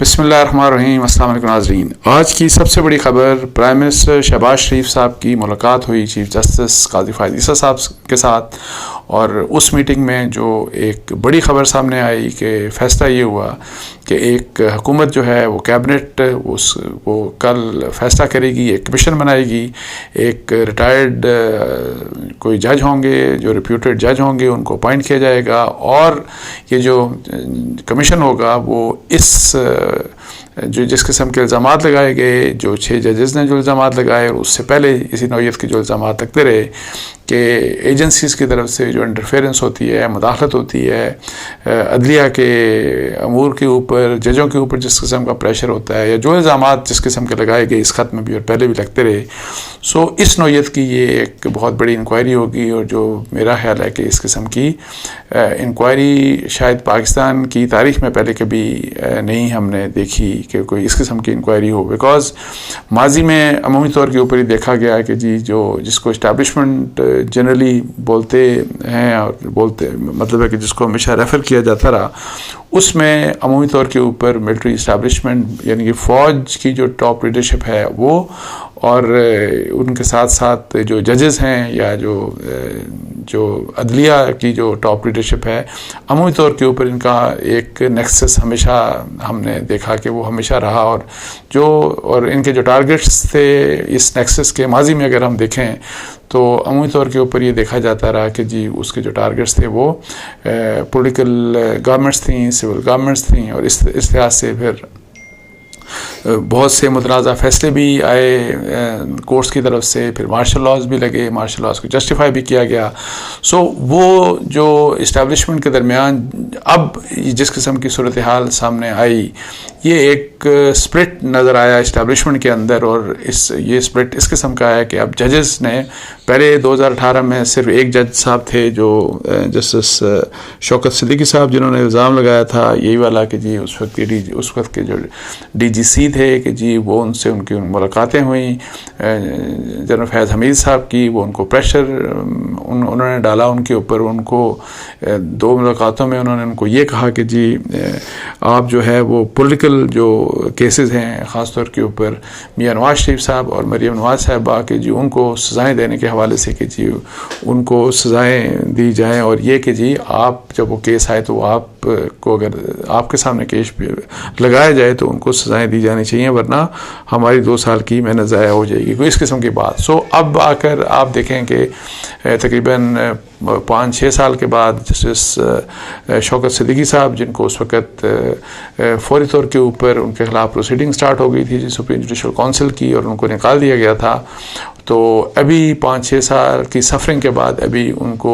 بسم اللہ الرحمن الرحیم۔ السلام علیکم ناظرین، آج کی سب سے بڑی خبر پرائم منسٹر شہباز شریف صاحب کی ملاقات ہوئی چیف جسٹس قاضی فائز عیسیٰ صاحب کے ساتھ، اور اس میٹنگ میں جو ایک بڑی خبر سامنے آئی کہ فیصلہ یہ ہوا کہ ایک حکومت جو ہے وہ کیبنٹ وہ کل فیصلہ کرے گی، ایک کمیشن بنائے گی، ایک ریٹائرڈ کوئی جج ہوں گے جو ریپیوٹیڈ جج ہوں گے ان کو اپوائنٹ کیا جائے گا، اور یہ جو کمیشن ہوگا وہ جس قسم کے الزامات لگائے گئے، جو 6 ججز نے جو الزامات لگائے اور اس سے پہلے اسی نوعیت کے جو الزامات لگتے رہے کہ ایجنسیز کی طرف سے جو انٹرفیرنس ہوتی ہے، مداخلت ہوتی ہے عدلیہ کے امور کے اوپر، ججوں کے اوپر جس قسم کا پریشر ہوتا ہے، یا جو الزامات جس قسم کے لگائے گئے اس خط میں بھی اور پہلے بھی لگتے رہے، اس نوعیت کی یہ ایک بہت بڑی انکوائری ہوگی، اور جو میرا خیال ہے کہ اس قسم کی انکوائری شاید پاکستان کی تاریخ میں پہلے کبھی نہیں ہم نے دیکھی کہ کوئی اس قسم کی انکوائری ہو، بیکاز ماضی میں عمومی طور کے اوپر ہی دیکھا گیا کہ جس کو اسٹیبلشمنٹ جنرلی بولتے ہیں، اور مطلب ہے کہ جس کو ہمیشہ ریفر کیا جاتا رہا، اس میں عمومی طور کے اوپر ملٹری اسٹیبلشمنٹ یعنی کہ فوج کی جو ٹاپ لیڈرشپ ہے وہ، اور ان کے ساتھ ساتھ جو ججز ہیں یا جو عدلیہ کی جو ٹاپ لیڈرشپ ہے، عمومی طور کے اوپر ان کا ایک نیکسس ہمیشہ ہم نے دیکھا کہ وہ ہمیشہ رہا، اور ان کے جو ٹارگٹس تھے اس نیکسس کے ماضی میں اگر ہم دیکھیں تو عمومی طور کے اوپر یہ دیکھا جاتا رہا کہ اس کے جو ٹارگٹس تھے وہ پولیٹیکل گورنمنٹس تھیں، سول گورنمنٹس تھیں، اور اس لحاظ سے پھر بہت سے متنازع فیصلے بھی آئے کورٹس کی طرف سے، پھر مارشل لاز بھی لگے، مارشل لاز کو جسٹیفائی بھی کیا گیا۔ وہ جو اسٹیبلشمنٹ کے درمیان اب جس قسم کی صورتحال سامنے آئی، یہ ایک سپلٹ نظر آیا اسٹیبلشمنٹ کے اندر، اور یہ سپلٹ اس قسم کا ہے کہ اب ججز نے پہلے 2018 میں صرف ایک جج صاحب تھے جو جسٹس شوکت صدیقی صاحب، جنہوں نے الزام لگایا تھا یہی والا کہ اس وقت کے جو ڈی جی سی تھے کہ وہ ان سے ان کی ملاقاتیں ہوئیں، جنرل فیض حمید صاحب کی، وہ ان کو پریشر انہوں نے ڈالا ان کے اوپر، ان کو 2 ملاقاتوں میں انہوں نے ان کو یہ کہا کہ آپ جو ہے وہ پولیٹیکل جو کیسز ہیں خاص طور کے اوپر میاں نواز شریف صاحب اور مریم نواز صاحبہ کے ان کو سزائیں دینے کے حوالے سے کہ ان کو سزائیں دی جائیں، اور یہ کہ آپ جب وہ کیس آئے تو آپ کو اگر آپ کے سامنے کیس لگایا جائے تو ان کو سزائیں دی جانی چاہیے، ورنہ ہماری 2 سال کی محنت ضائع ہو جائے گی، کوئی اس قسم کی بات۔ اب آ کر آپ دیکھیں کہ تقریباً 5-6 سال کے بعد جسٹس شوکت صدیقی صاحب، جن کو اس وقت فوری طور کے اوپر ان کے خلاف پروسیڈنگ سٹارٹ ہو گئی تھی سپریم جوڈیشل کونسل کی، اور ان کو نکال دیا گیا تھا، تو ابھی 5-6 سال کی سفرنگ کے بعد ابھی ان کو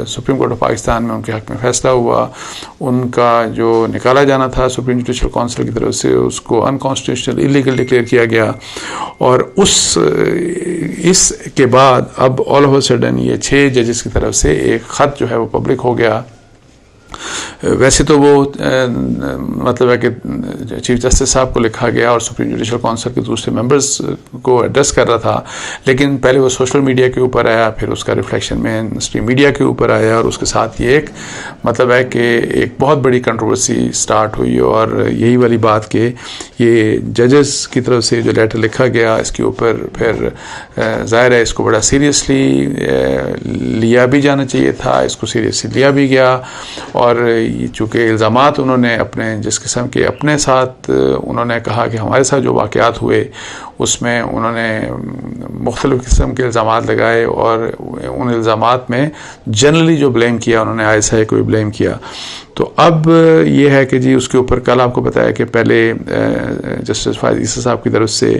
سپریم کورٹ آف پاکستان میں ان کے حق میں فیصلہ ہوا، ان کا جو نکالا جانا تھا سپریم جوڈیشل کونسل کی طرف سے اس کو انکانسٹیٹیوشنل اللیگل ڈکلیئر کیا گیا، اور اس کے بعد اب آل آف اے سڈن یہ 6 ججز کی طرف سے ایک خط جو ہے وہ پبلک ہو گیا۔ ویسے تو وہ مطلب ہے کہ چیف جسٹس صاحب کو لکھا گیا اور سپریم جوڈیشل کونسل کے دوسرے ممبرز کو ایڈریس کر رہا تھا، لیکن پہلے وہ سوشل میڈیا کے اوپر آیا، پھر اس کا ریفلیکشن مین اسٹریم میڈیا کے اوپر آیا، اور اس کے ساتھ یہ ایک مطلب ہے کہ ایک بہت بڑی کنٹروورسی سٹارٹ ہوئی، اور یہی والی بات کہ یہ ججز کی طرف سے جو لیٹر لکھا گیا اس کے اوپر پھر ظاہر ہے اس کو بڑا سیریسلی لیا بھی جانا چاہیے تھا، اس کو سیریسلی لیا بھی گیا، اور چونکہ الزامات انہوں نے اپنے جس قسم کے اپنے ساتھ انہوں نے کہا کہ ہمارے ساتھ جو واقعات ہوئے اس میں انہوں نے مختلف قسم کے الزامات لگائے، اور ان الزامات میں جنرلی جو بلیم کیا انہوں نے ISI کو بھی بلیم کیا۔ تو اب یہ ہے کہ اس کے اوپر کل آپ کو بتایا کہ پہلے جسٹس فائز عیسیٰ صاحب کی طرف سے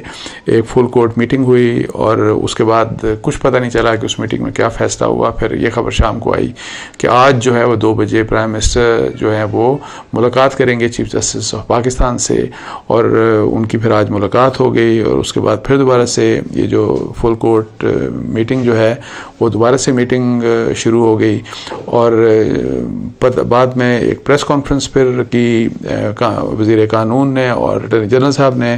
ایک فل کورٹ میٹنگ ہوئی، اور اس کے بعد کچھ پتہ نہیں چلا کہ اس میٹنگ میں کیا فیصلہ ہوا۔ پھر یہ خبر شام کو آئی کہ آج جو ہے وہ 2 بجے پرائم منسٹر جو ہے وہ ملاقات کریں گے چیف جسٹس آف پاکستان سے، اور ان کی پھر آج ملاقات ہو گئی، اور اس کے بعد پھر دوبارہ سے یہ جو فل کورٹ میٹنگ جو ہے وہ دوبارہ سے میٹنگ شروع ہو گئی، اور بعد میں ایک پریس کانفرنس پھر کی وزیر قانون نے اور اٹارنی جنرل صاحب نے،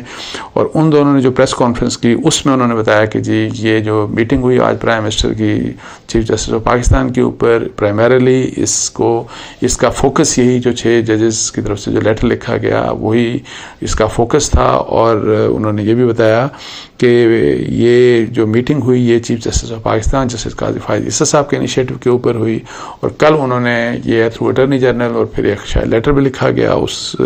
اور ان دونوں نے جو پریس کانفرنس کی اس میں انہوں نے بتایا کہ یہ جو میٹنگ ہوئی آج پرائم منسٹر کی چیف جسٹس آف پاکستان کے اوپر، پرائمریلی اس کو اس کا فوکس یہی جو 6 ججز کی طرف سے جو لیٹر لکھا گیا وہی اس کا فوکس تھا، اور انہوں نے یہ بھی بتایا کہ یہ جو میٹنگ ہوئی یہ chief justice of Pakistan justice قاضی فائز عیسیٰ صاحب کے انیشیٹو کے اوپر ہوئی، اور کل انہوں نے یہ تھرو اٹارنی جنرل اور پھر ایک شاید لیٹر بھی لکھا گیا، اس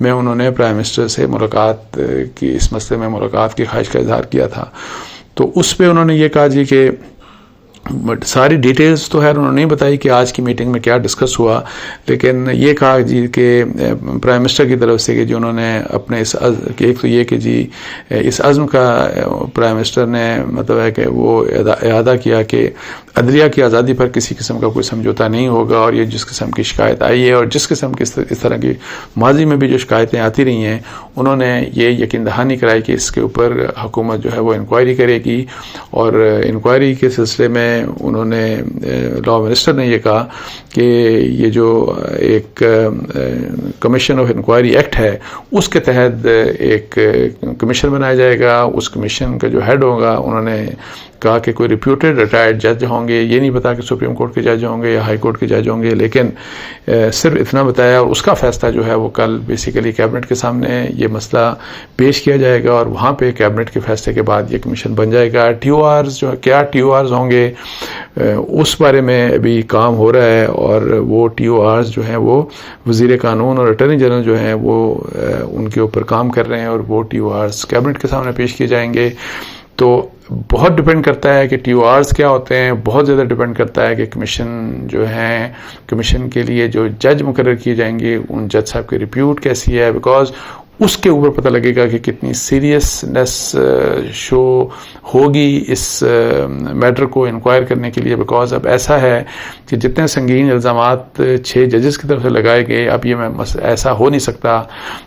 میں انہوں نے پرائم منسٹر سے ملاقات کی، اس مسئلے میں ملاقات کی خواہش کا اظہار کیا تھا۔ تو اس پہ انہوں نے یہ کہا جی کہ ساری ڈیٹیلز تو خیر انہوں نے نہیں بتائی کہ آج کی میٹنگ میں کیا ڈسکس ہوا، لیکن یہ کہا جی کہ پرائم منسٹر کی طرف سے کہ جو انہوں نے اپنے ایک تو یہ کہ جی اس عزم کا پرائم منسٹر نے مطلب ہے کہ وہ اعادہ کیا کہ عدلیہ کی آزادی پر کسی قسم کا کوئی سمجھوتا نہیں ہوگا، اور یہ جس قسم کی شکایت آئی ہے اور جس قسم کی اس طرح کی ماضی میں بھی جو شکایتیں آتی رہی ہیں، انہوں نے یہ یقین دہانی کرائی کہ اس کے اوپر حکومت جو ہے وہ انکوائری کرے گی، اور انکوائری کے سلسلے میں انہوں نے لا منسٹر نے یہ کہا کہ یہ جو ایک کمیشن آف انکوائری ایکٹ ہے اس کے تحت ایک کمیشن بنایا جائے گا، اس کمیشن کا جو ہیڈ ہوگا انہوں نے کہا کہ کوئی ریپیوٹیڈ ریٹائرڈ جج ہوں گے، یہ نہیں پتا کہ سپریم کورٹ کے جج ہوں گے یا ہائی کورٹ کے جج ہوں گے، لیکن صرف اتنا بتایا، اور اس کا فیصلہ جو ہے وہ کل بیسیکلی کیبنٹ کے سامنے یہ مسئلہ پیش کیا جائے گا، اور وہاں پہ کیبنٹ کے فیصلے کے بعد یہ کمیشن بن جائے گا۔ ٹی او آرز جو کیا ٹی او آرز ہوں گے اس بارے میں ابھی کام ہو رہا ہے، اور وہ ٹی او آرز جو ہیں وہ وزیر قانون اور اٹارنی جنرل جو ہیں وہ ان کے اوپر کام کر رہے ہیں، اور وہ ٹی او آرز کیبنٹ کے سامنے پیش کیے جائیں گے۔ تو بہت ڈپینڈ کرتا ہے کہ ٹی او آرز کیا ہوتے ہیں، بہت زیادہ ڈپینڈ کرتا ہے کہ کمیشن جو ہیں، کمیشن کے لیے جو جج مقرر کیے جائیں گے ان جج صاحب کی ریپیوٹ کیسی ہے، بیکاز اس کے اوپر پتہ لگے گا کہ کتنی سیریسنس شو ہوگی اس میٹر کو انکوائر کرنے کے لیے، بیکاز اب ایسا ہے کہ جتنے سنگین الزامات 6 ججز کی طرف سے لگائے گئے، اب یہ ایسا ہو نہیں سکتا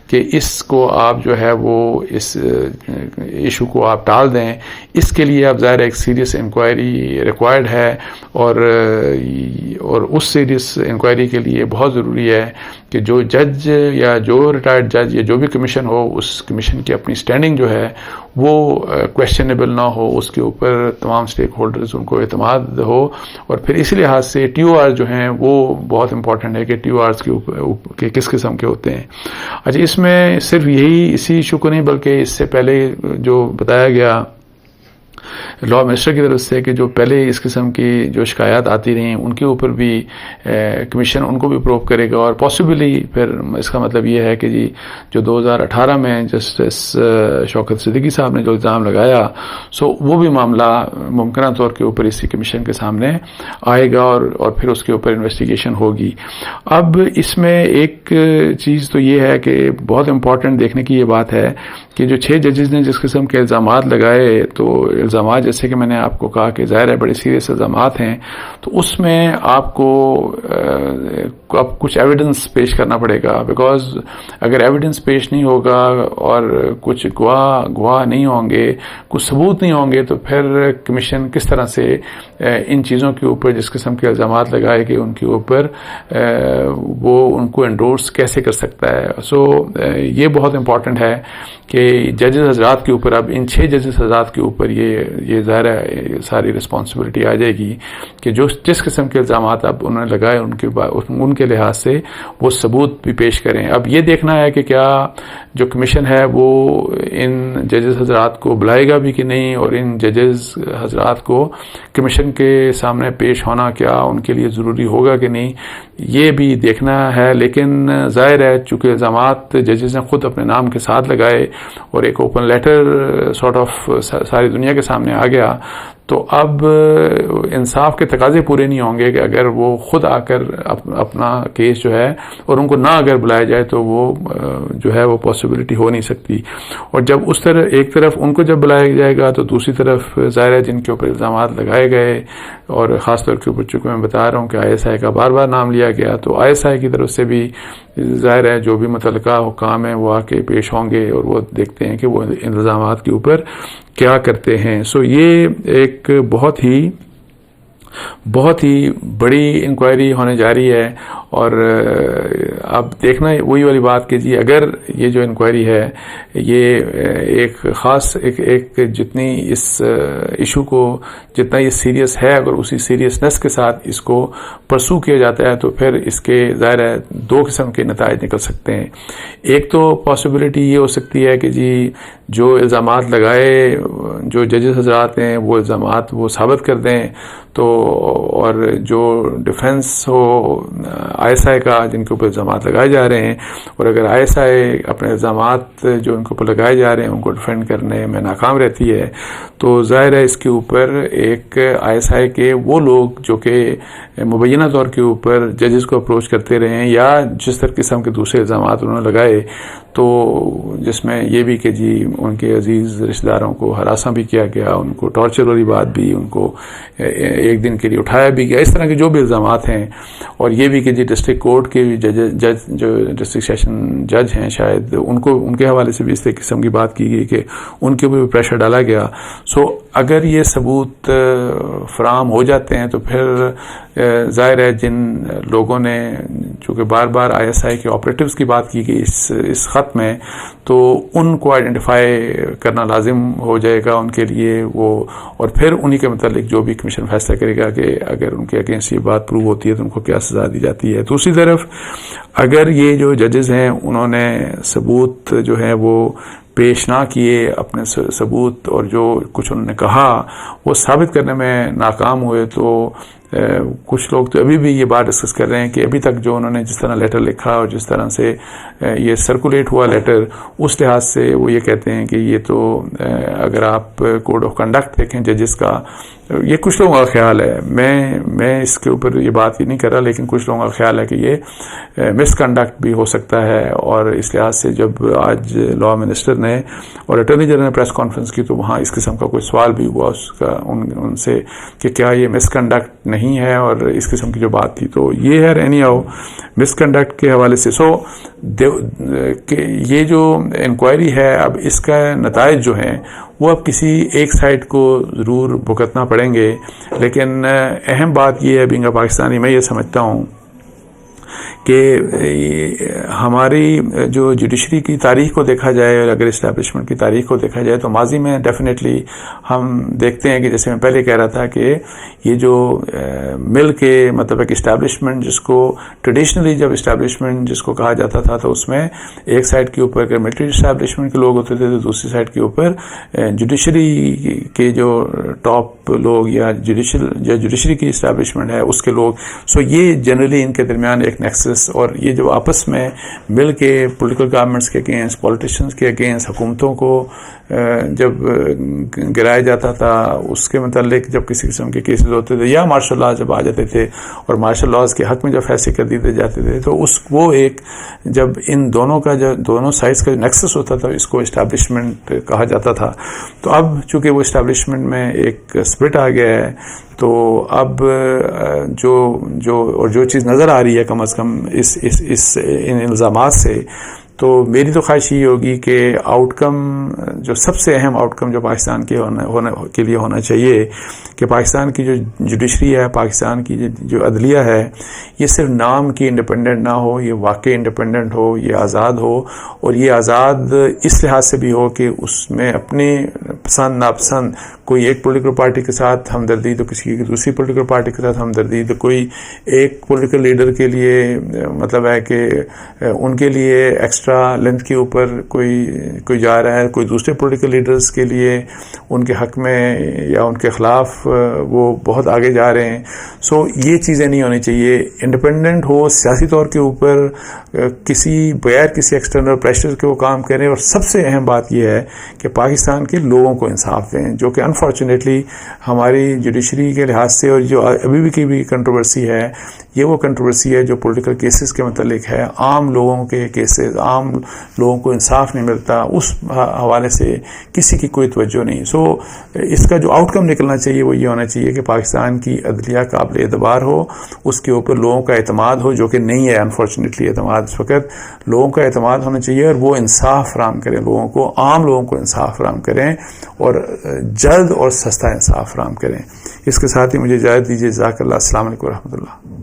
کہ اس کو آپ جو ہے وہ اس ایشو کو آپ ٹال دیں، اس کے لیے اب ظاہر ایک سیریس انکوائری ریکوائرڈ ہے، اور اس سیریس انکوائری کے لیے بہت ضروری ہے کہ جو جج یا جو ریٹائرڈ جج یا جو بھی کمیشن ہو، اس کمیشن کی اپنی سٹینڈنگ جو ہے وہ کویسچنیبل نہ ہو، اس کے اوپر تمام سٹیک ہولڈرز ان کو اعتماد ہو، اور پھر اسی لحاظ سے ٹی او آر جو ہیں وہ بہت امپورٹنٹ ہے کہ ٹی او آرز کے اوپر کس قسم کے ہوتے ہیں۔ اچھا، اس میں صرف یہی اسی ایشو کو نہیں بلکہ اس سے پہلے جو بتایا گیا لا منسٹر کی طرف سے کہ جو پہلے اس قسم کی جو شکایات آتی رہیں ان کے اوپر بھی کمیشن ان کو بھی پروو کرے گا، اور پاسبلی پھر اس کا مطلب یہ ہے کہ جی جو 2018 میں جسٹس شوکت صدیقی صاحب نے جو الزام لگایا وہ بھی معاملہ ممکنہ طور کے اوپر اسی کمیشن کے سامنے آئے گا، اور پھر اس کے اوپر انویسٹیگیشن ہوگی۔ اب اس میں ایک چیز تو یہ ہے کہ بہت امپورٹنٹ دیکھنے کی یہ بات ہے کہ جو 6 ججز نے جس قسم کے الزامات لگائے، تو الزامات جیسے کہ میں نے آپ کو کہا کہ ظاہر ہے بڑے سیریس الزامات ہیں، تو اس میں آپ کو اب کچھ ایویڈنس پیش کرنا پڑے گا، بیکاز اگر ایویڈنس پیش نہیں ہوگا اور کچھ گواہ نہیں ہوں گے، کچھ ثبوت نہیں ہوں گے، تو پھر کمیشن کس طرح سے ان چیزوں کے اوپر جس قسم کے الزامات لگائے گئے ان کے اوپر وہ ان کو انڈورس کیسے کر سکتا ہے۔ یہ بہت امپورٹنٹ ہے کہ ججز حضرات کے اوپر، اب ان 6 ججز حضرات کے اوپر یہ ظاہر ہے ساری رسپانسبلٹی آ جائے گی کہ جس قسم کے الزامات اب انہوں نے لگائے ان کے لحاظ سے وہ ثبوت بھی پیش کریں۔ اب یہ دیکھنا ہے کہ کیا جو کمیشن ہے وہ ان ججز حضرات کو بلائے گا بھی کہ نہیں، اور ان ججز حضرات کو کمیشن کے سامنے پیش ہونا کیا ان کے لیے ضروری ہوگا کہ نہیں، یہ بھی دیکھنا ہے۔ لیکن ظاہر ہے چونکہ الزامات ججز نے خود اپنے نام کے ساتھ لگائے اور ایک اوپن لیٹر سارٹ آف ساری دنیا کے سامنے آ گیا، تو اب انصاف کے تقاضے پورے نہیں ہوں گے کہ اگر وہ خود آ کر اپنا کیس جو ہے اور ان کو نہ اگر بلایا جائے تو وہ جو ہے وہ پاسبلٹی ہو نہیں سکتی۔ اور جب اس طرح ایک طرف ان کو جب بلایا جائے گا تو دوسری طرف ظاہر ہے جن کے اوپر الزامات لگائے گئے، اور خاص طور کے اوپر چونکہ میں بتا رہا ہوں کہ آئی ایس آئی کا بار بار نام لیا گیا، تو آئی ایس آئی کی طرف سے بھی ظاہر ہے جو بھی متعلقہ حکام ہیں وہ آ کے پیش ہوں گے اور وہ دیکھتے ہیں کہ وہ الزامات کے اوپر کیا کرتے ہیں۔ یہ ایک بہت ہی بڑی انکوائری ہونے جا رہی ہے، اور اب دیکھنا وہی والی بات کہ جی اگر یہ جو انکوائری ہے یہ ایک خاص ایک جتنی اس ایشو کو جتنا یہ سیریس ہے اگر اسی سیریسنس کے ساتھ اس کو پرسو کیا جاتا ہے تو پھر اس کے ظاہر ہے دو قسم کے نتائج نکل سکتے ہیں. ایک تو پاسبلٹی یہ ہو سکتی ہے کہ جی جو الزامات لگائے جو ججز حضرات ہیں وہ الزامات وہ ثابت کر دیں تو اور جو defence who I S I کا جن کے اوپر الزامات لگائے جا رہے ہیں اور اگر آئی ایس آئی اپنے الزامات جو ان کے اوپر لگائے جا رہے ہیں ان کو ڈیفینڈ کرنے میں ناکام رہتی ہے تو ظاہر ہے اس کے اوپر ایک آئی ایس آئی کے وہ لوگ جو کہ مبینہ طور کے اوپر ججز کو اپروچ کرتے رہے ہیں یا جس طرح قسم کے دوسرے الزامات انہوں نے لگائے تو جس میں یہ بھی کہ جی ان کے عزیز رشتہ داروں کو ہراساں بھی کیا گیا, ان کو ٹارچر والی بات بھی ان کو ایک دن کے لیے اٹھایا بھی گیا, اس طرح کے جو بھی الزامات ہیں, اور یہ بھی کہ جی ڈسٹرکٹ کورٹ کے جج جو ڈسٹرکٹ سیشن جج ہیں شاید ان کے حوالے سے بھی اس قسم کی بات کی گئی کہ ان کے اوپر بھی پریشر ڈالا گیا. سو اگر یہ ثبوت فراہم ہو جاتے ہیں تو پھر ظاہر ہے جن لوگوں نے چونکہ بار بار آئی ایس آئی کے آپریٹیوز کی بات کی گئی اس خط میں تو ان کو آئیڈینٹیفائی کرنا لازم ہو جائے گا ان کے لیے وہ, اور پھر انہی کے متعلق جو بھی کمیشن فیصلہ کرے گا کہ اگر ان کے اگینسٹ یہ بات پروو ہوتی ہے تو ان کو کیا سزا دی جاتی ہے. دوسری طرف اگر یہ جو ججز ہیں انہوں نے ثبوت جو ہے وہ پیش نہ کیے, اپنے ثبوت اور جو کچھ انہوں نے کہا وہ ثابت کرنے میں ناکام ہوئے تو کچھ لوگ تو ابھی بھی یہ بات ڈسکس کر رہے ہیں کہ ابھی تک جو انہوں نے جس طرح لیٹر لکھا اور جس طرح سے یہ سرکولیٹ ہوا لیٹر اس لحاظ سے وہ یہ کہتے ہیں کہ یہ تو اگر آپ کوڈ آف کنڈکٹ دیکھیں ججز کا, یہ کچھ لوگوں کا خیال ہے, میں اس کے اوپر یہ بات ہی نہیں کر رہا, لیکن کچھ لوگوں کا خیال ہے کہ یہ مس کنڈکٹ بھی ہو سکتا ہے. اور اس لحاظ سے جب آج لا منسٹر نے اور اٹارنی جنرل نے پریس کانفرنس کی تو وہاں اس قسم کا کوئی سوال بھی ہوا اس کا ان سے کہ کیا یہ مس کنڈکٹ نہیں ہے, اور اس قسم کی جو بات تھی تو یہ ہے اینی ہاؤ مس کنڈکٹ کے حوالے سے. سو یہ جو انکوائری ہے اب اس کا نتائج جو ہیں وہ اب کسی ایک سائڈ کو ضرور بھگتنا پڑیں گے, لیکن اہم بات یہ ہے بینگ اے پاکستانی میں یہ سمجھتا ہوں کہ ہماری جو جوڈیشری کی تاریخ کو دیکھا جائے اور اگر اسٹیبلشمنٹ کی تاریخ کو دیکھا جائے تو ماضی میں ڈیفینیٹلی ہم دیکھتے ہیں کہ جیسے میں پہلے کہہ رہا تھا کہ یہ جو مل کے مطلب ایک اسٹیبلشمنٹ جس کو ٹریڈیشنلی جب اسٹیبلشمنٹ جس کو کہا جاتا تھا تو اس میں ایک سائڈ کے اوپر اگر ملٹری اسٹیبلشمنٹ کے لوگ ہوتے تھے تو دوسری سائڈ کے اوپر جوڈیشری کے جو ٹاپ لوگ یا جوڈیشری کی اسٹیبلشمنٹ ہے اس کے لوگ. سو یہ جنرلی ان کے درمیان ایک نیکسس اور یہ جو آپس میں مل کے پولیٹیکل گورنمنٹس کے اگینسٹ پولیٹیشنز کے اگینسٹ حکومتوں کو جب گرایا جاتا تھا اس کے متعلق جب کسی قسم کے کیسز ہوتے تھے یا مارشل لاء جب آ جاتے تھے اور مارشل لاز کے حق میں جب فیصلے کر دیے جاتے تھے تو وہ ایک جب ان دونوں کا جو دونوں سائڈس کا نیکسس ہوتا تھا اس کو اسٹیبلشمنٹ کہا جاتا تھا. تو اب چونکہ وہ اسٹیبلشمنٹ میں ایک سپلٹ آ گیا ہے تو اب جو چیز نظر آ رہی ہے کم از کم ان الزامات سے تو میری تو خواہش یہ ہوگی کہ آؤٹ کم جو سب سے اہم آؤٹ کم جو پاکستان کے لیے ہونا چاہیے کہ پاکستان کی جو جوڈیشری ہے پاکستان کی جو عدلیہ ہے یہ صرف نام کی انڈیپینڈنٹ نہ ہو, یہ واقعی انڈیپینڈنٹ ہو, یہ آزاد ہو, اور یہ آزاد اس لحاظ سے بھی ہو کہ اس میں اپنے پسند ناپسند کوئی ایک پولیٹیکل پارٹی کے ساتھ ہمدردی تو کسی کی دوسری پولیٹیکل پارٹی کے ساتھ ہمدردی تو کوئی ایک پولیٹیکل لیڈر کے لیے مطلب ہے کہ ان کے لیے ایکسٹرا لینتھ کے اوپر کوئی جا رہا ہے, کوئی دوسرے پولیٹیکل لیڈرز کے لیے ان کے حق میں یا ان کے خلاف وہ بہت آگے جا رہے ہیں. سو یہ چیزیں نہیں ہونی چاہیے, انڈیپینڈنٹ ہو سیاسی طور کے اوپر بغیر کسی ایکسٹرنل پریشر کے وہ کام کریں, اور سب سے اہم بات یہ ہے کہ پاکستان کے لوگوں کو انصاف دیں, جو کہ انفارچونیٹلی ہماری جوڈیشری کے لحاظ سے اور جو ابھی بھی کی بھی کنٹروورسی ہے یہ وہ کنٹروورسی ہے جو پولیٹیکل کیسز کے متعلق ہے, عام لوگوں کے کیسز, عام لوگوں کو انصاف نہیں ملتا, اس حوالے سے کسی کی کوئی توجہ نہیں. سو اس کا جو آؤٹ کم نکلنا چاہیے وہ یہ ہونا چاہیے کہ پاکستان کی عدلیہ قابل اعتبار ہو, اس کے اوپر لوگوں کا اعتماد ہو, جو کہ نہیں ہے انفارچونیٹلی اعتماد اس وقت. لوگوں کا اعتماد ہونا چاہیے اور وہ انصاف فراہم کریں لوگوں کو, عام لوگوں کو انصاف فراہم کریں اور جلد اور سستا انصاف فراہم کریں. اس کے ساتھ ہی مجھے اجازت دیجیے. جزاک اللہ. السلام علیکم و رحمۃ اللہ.